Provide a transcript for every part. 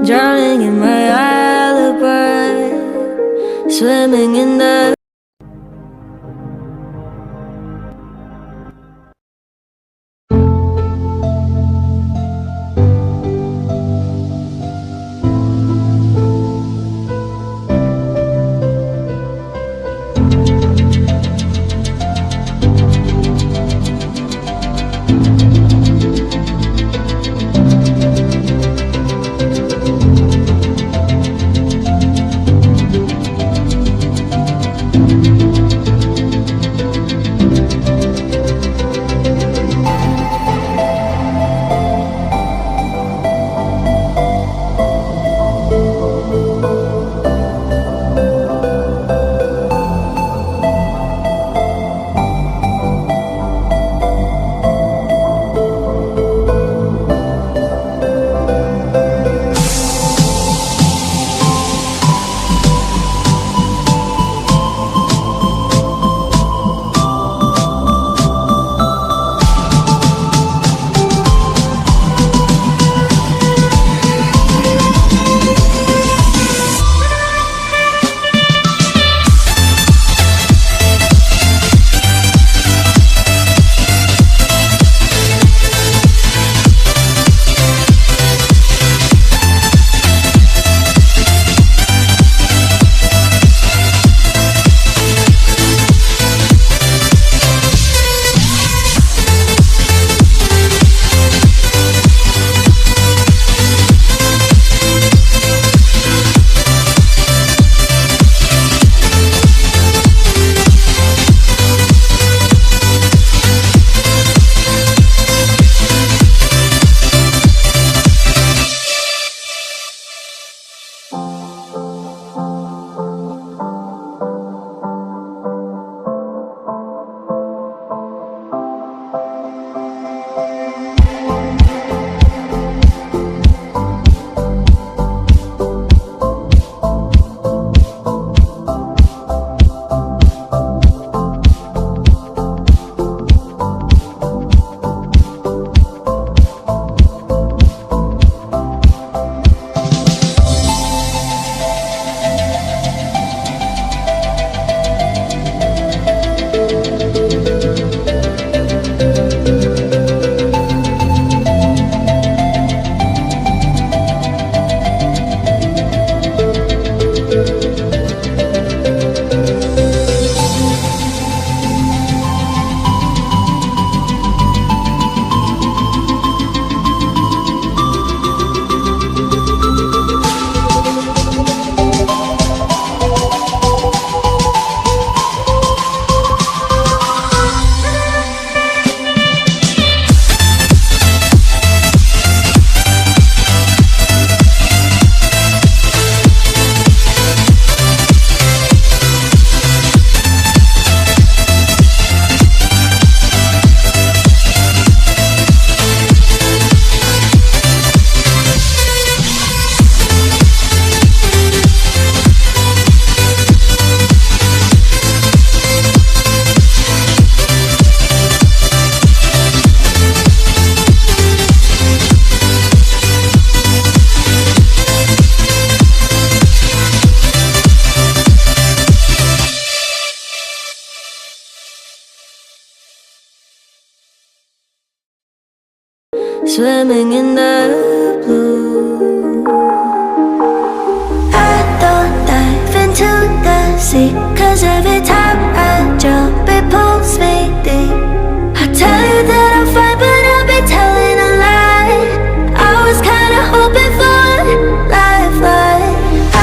drowning in my alibi, swimming in the swimming in the blue. I don't dive into the sea, 'cause every time I jump it pulls me deep. I tell you that I'm fine, but I'll be telling a lie. I was kinda hoping for a lifeline.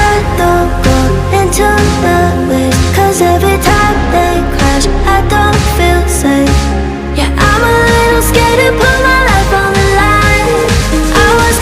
I don't go into the waves, 'cause every time they crash I don't feel safe. Yeah, I'm a little scared to put my life on the line. I was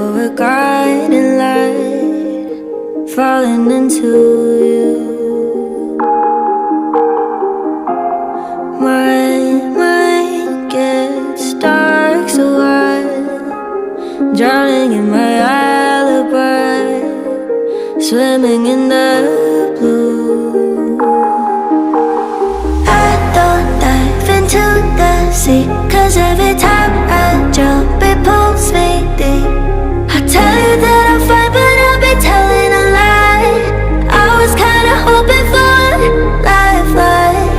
for a guiding light, falling into you. My mind gets dark, so I'm drowning in my alibi, swimming in the blue. I don't dive into the sea, 'cause every time I jump it pulls me deep. I tell you that I'm fine, but I'll be telling a lie. I was kinda hoping for a lifeline.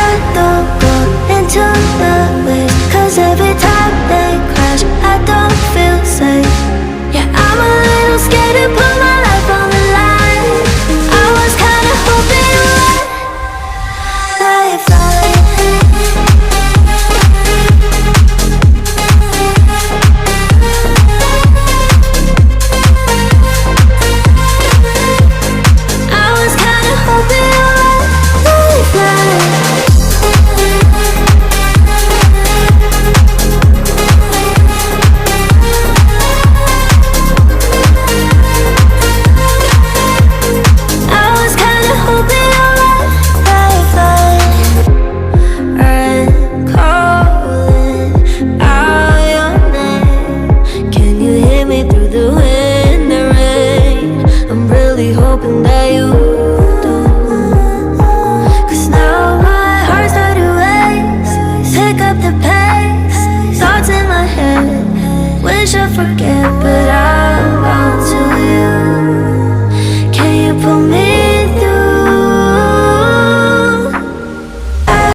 I don't go into the waves, 'cause every time they crash I don't feel safe. Yeah, I'm a little scared to put my life on the line. I was kinda hoping a lifeline. Hoping that you do, 'cause now my heart started to race. Pick up the pace, thoughts in my head, wish I forget.